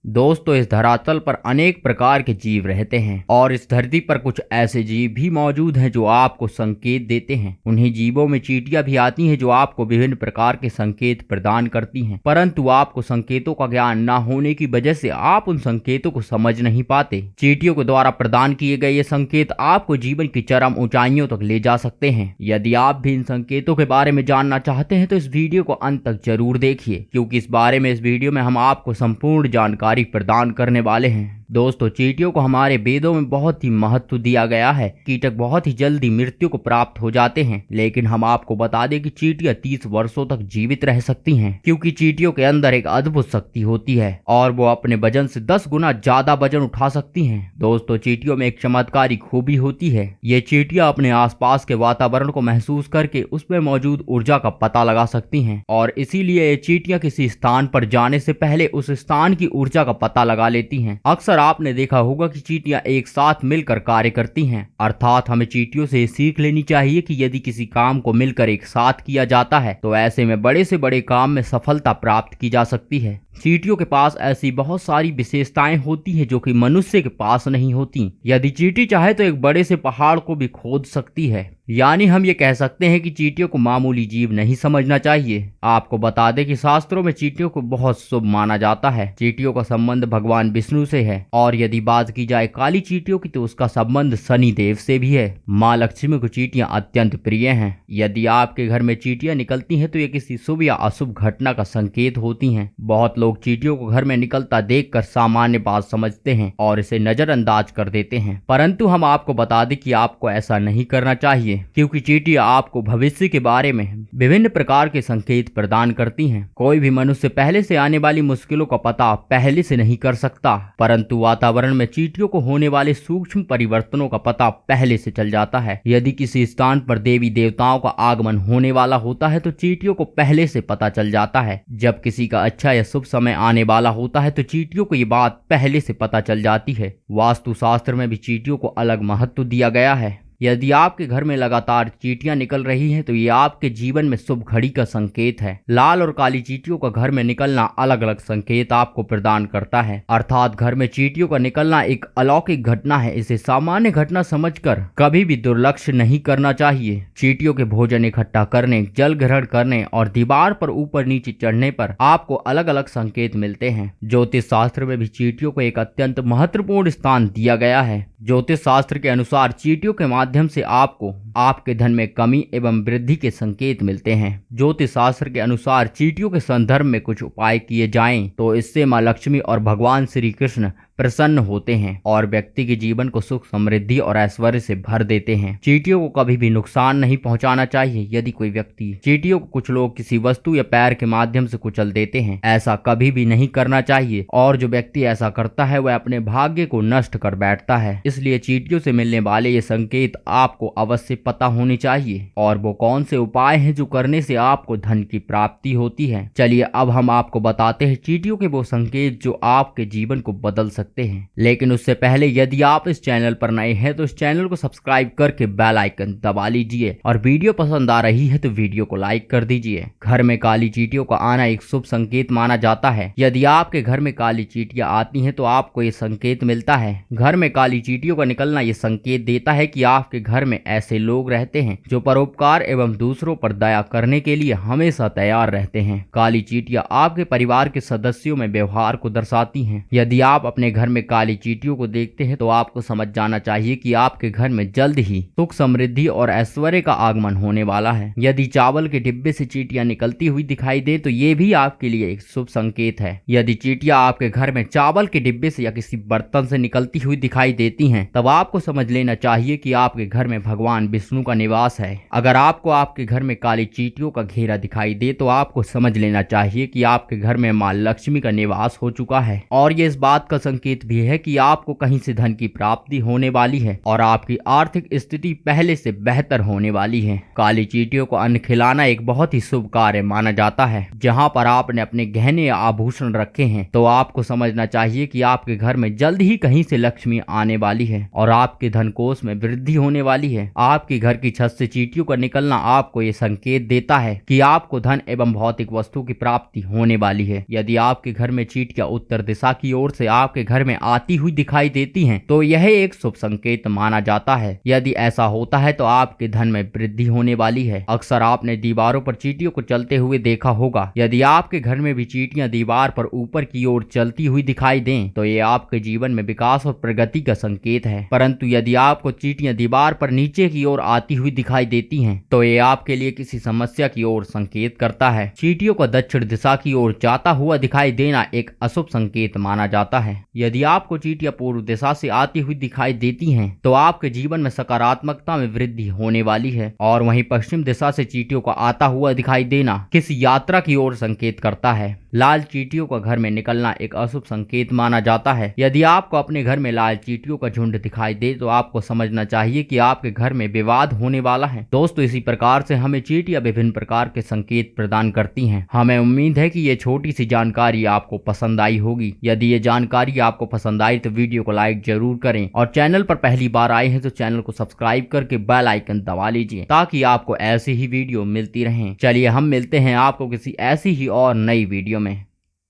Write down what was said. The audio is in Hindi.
दोस्तों, इस धरातल पर अनेक प्रकार के जीव रहते हैं और इस धरती पर कुछ ऐसे जीव भी मौजूद हैं जो आपको संकेत देते हैं। उन्हीं जीवों में चींटियां भी आती हैं जो आपको विभिन्न प्रकार के संकेत प्रदान करती हैं, परंतु आपको संकेतों का ज्ञान न होने की वजह से आप उन संकेतों को समझ नहीं पाते। चींटियों के द्वारा प्रदान किए गए ये संकेत आपको जीवन की चरम ऊंचाइयों तक ले जा सकते हैं। यदि आप भी इन संकेतों के बारे में जानना चाहते हैं तो इस वीडियो को अंत तक जरूर देखिए, क्योंकि इस बारे में इस वीडियो में हम आपको संपूर्ण जानकारी प्रदान करने वाले हैं। दोस्तों, चींटियों को हमारे वेदों में बहुत ही महत्व दिया गया है। कीटक बहुत ही जल्दी मृत्यु को प्राप्त हो जाते हैं, लेकिन हम आपको बता दें कि चींटियां 30 वर्षों तक जीवित रह सकती हैं, क्योंकि चींटियों के अंदर एक अद्भुत शक्ति होती है और वो अपने वजन से 10 गुना ज्यादा वजन उठा सकती हैं। दोस्तों, चींटियों में एक चमत्कारी खूबी होती है। ये चींटियां अपने आसपास के वातावरण को महसूस करके उसमें मौजूद ऊर्जा का पता लगा सकती हैं और इसीलिए ये चींटियां किसी स्थान पर जाने से पहले उस स्थान की ऊर्जा का पता लगा लेती हैं। अक्सर आपने देखा होगा कि चींटियां एक साथ मिलकर कार्य करती हैं, अर्थात हमें चींटियों से सीख लेनी चाहिए कि यदि किसी काम को मिलकर एक साथ किया जाता है तो ऐसे में बड़े से बड़े काम में सफलता प्राप्त की जा सकती है। चींटियों के पास ऐसी बहुत सारी विशेषताएं होती हैं जो कि मनुष्य के पास नहीं होती। यदि चींटी चाहे तो एक बड़े से पहाड़ को भी खोद सकती है। यानी हम ये कह सकते हैं कि चींटियों को मामूली जीव नहीं समझना चाहिए। आपको बता दें कि शास्त्रों में चींटियों को बहुत शुभ माना जाता है। चींटियों का संबंध भगवान विष्णु से है और यदि बात की जाए काली चींटियों की तो उसका संबंध शनि देव से भी है। माँ लक्ष्मी को चींटियां अत्यंत प्रिय हैं। यदि आपके घर में चींटियां निकलती हैं तो ये किसी शुभ या अशुभ घटना का संकेत होती हैं। बहुत लोग चींटियों को घर में निकलता देखकर सामान्य बात समझते हैं और इसे नजरअंदाज कर देते हैं, परंतु हम आपको बता दें कि आपको ऐसा नहीं करना चाहिए, क्योंकि चींटियां आपको भविष्य के बारे में विभिन्न प्रकार के संकेत प्रदान करती हैं। कोई भी मनुष्य पहले से आने वाली मुश्किलों का पता पहले से नहीं कर सकता, परंतु वातावरण में चींटियों को होने वाले सूक्ष्म परिवर्तनों का पता पहले से चल जाता है। यदि किसी स्थान पर देवी देवताओं का आगमन होने वाला होता है तो चींटियों को पहले से पता चल जाता है। जब किसी का अच्छा या शुभ समय आने वाला होता है तो चींटियों को ये बात पहले से पता चल जाती है। वास्तुशास्त्र में भी चींटियों को अलग महत्व दिया गया है। यदि आपके घर में लगातार चींटियां निकल रही हैं तो ये आपके जीवन में शुभ घड़ी का संकेत है। लाल और काली चींटियों का घर में निकलना अलग अलग संकेत आपको प्रदान करता है, अर्थात घर में चींटियों का निकलना एक अलौकिक घटना है। इसे सामान्य घटना समझकर कभी भी दुर्लक्ष्य नहीं करना चाहिए। चींटियों के भोजन इकट्ठा करने, जल ग्रहण करने और दीवार पर ऊपर नीचे चढ़ने पर आपको अलग अलग संकेत मिलते हैं। ज्योतिष शास्त्र में भी चींटियों को एक अत्यंत महत्वपूर्ण स्थान दिया गया है। ज्योतिष शास्त्र के अनुसार चींटियों के माध्यम से आपको आपके धन में कमी एवं वृद्धि के संकेत मिलते हैं। ज्योतिष शास्त्र के अनुसार चींटियों के संदर्भ में कुछ उपाय किए जाएं तो इससे मां लक्ष्मी और भगवान श्री कृष्ण प्रसन्न होते हैं और व्यक्ति के जीवन को सुख, समृद्धि और ऐश्वर्य से भर देते हैं। चींटियों को कभी भी नुकसान नहीं पहुंचाना चाहिए। यदि कोई व्यक्ति चींटियों को कुछ लोग किसी वस्तु या पैर के माध्यम से कुचल देते हैं, ऐसा कभी भी नहीं करना चाहिए और जो व्यक्ति ऐसा करता है वह अपने भाग्य को नष्ट कर बैठता है। इसलिए चींटियों से मिलने वाले ये संकेत आपको अवश्य पता होने चाहिए और वो कौन से उपाय हैं जो करने से आपको धन की प्राप्ति होती है। चलिए अब हम आपको बताते हैं चींटियों के वो संकेत जो आपके जीवन को बदल सकते हैं। लेकिन उससे पहले यदि आप इस चैनल पर नए हैं तो इस चैनल को सब्सक्राइब करके बेल आइकन दबा लीजिए और वीडियो पसंद आ रही है तो वीडियो को लाइक कर दीजिए। घर में काली चींटियों का आना एक शुभ संकेत माना जाता है। यदि आपके घर में काली चींटियां आती हैं तो आपको ये संकेत मिलता है। घर में काली चींटियों का निकलना ये संकेत देता है कि आपके घर में ऐसे लोग रहते हैं जो परोपकार एवं दूसरों पर दया करने के लिए हमेशा तैयार रहते हैं। काली चींटियां आपके परिवार के सदस्यों में व्यवहार को दर्शाती हैं। यदि आप अपने घर में काली चींटियों को देखते हैं तो आपको समझ जाना चाहिए कि आपके घर में जल्द ही सुख, समृद्धि और ऐश्वर्य का आगमन होने वाला है। यदि चावल के डिब्बे से चींटियां निकलती हुई दिखाई दे तो ये भी आपके लिए एक शुभ संकेत है। यदि चींटियां आपके घर में चावल के डिब्बे से या किसी बर्तन से निकलती हुई दिखाई देती हैं तब आपको समझ लेना चाहिए कि आपके घर में भगवान विष्णु का निवास है। अगर आपको आपके घर में काली चींटियों का घेरा दिखाई दे तो आपको समझ लेना चाहिए कि आपके घर में मां लक्ष्मी का निवास हो चुका है और ये इस बात का संकेत संकेत भी है कि आपको कहीं से धन की प्राप्ति होने वाली है और आपकी आर्थिक स्थिति पहले से बेहतर होने वाली है। काली चींटियों को अन्न खिलाना एक बहुत ही शुभ कार्य माना जाता है। जहाँ पर आपने अपने गहने या आभूषण रखे हैं तो आपको समझना चाहिए कि आपके घर में जल्द ही कहीं से लक्ष्मी आने वाली है और आपके धन कोष में वृद्धि होने वाली है। आपके घर की छत से चींटियों का निकलना आपको ये संकेत देता है कि आपको धन एवं भौतिक वस्तु की प्राप्ति होने वाली है। यदि आपके घर में चींटियां उत्तर दिशा की ओर से आपके घर में आती हुई दिखाई देती हैं तो यह एक शुभ संकेत माना जाता है। यदि ऐसा होता है तो आपके धन में वृद्धि होने वाली है। अक्सर आपने दीवारों पर चींटियों को चलते हुए देखा होगा। यदि आपके घर में भी चींटियां दीवार पर ऊपर की ओर चलती हुई दिखाई दें तो ये आपके जीवन में विकास और प्रगति का संकेत है। परंतु यदि आपको चींटियां दीवार पर नीचे की ओर आती हुई दिखाई देती हैं तो ये आपके लिए किसी समस्या की ओर संकेत करता है। चींटियों को दक्षिण दिशा की ओर जाता हुआ दिखाई देना एक अशुभ संकेत माना जाता है। यदि आपको चींटियां पूर्व दिशा से आती हुई दिखाई देती हैं तो आपके जीवन में सकारात्मकता में वृद्धि होने वाली है और वहीं पश्चिम दिशा से चींटियों को आता हुआ दिखाई देना किसी यात्रा की ओर संकेत करता है। लाल चींटियों का घर में निकलना एक अशुभ संकेत माना जाता है। यदि आपको अपने घर में लाल चींटियों का झुंड दिखाई दे तो आपको समझना चाहिए कि आपके घर में विवाद होने वाला है। दोस्तों, इसी प्रकार से हमें चींटियां विभिन्न प्रकार के संकेत प्रदान करती हैं। हमें उम्मीद है कि ये छोटी सी जानकारी आपको पसंद आई होगी। यदि ये जानकारी आपको पसंद आई तो वीडियो को लाइक जरूर करें और चैनल पर पहली बार आए हैं तो चैनल को सब्सक्राइब करके बेल आइकन दबा लीजिए ताकि आपको ऐसी ही वीडियो मिलती रहें। चलिए हम मिलते हैं आपको किसी ऐसी ही और नई वीडियो में।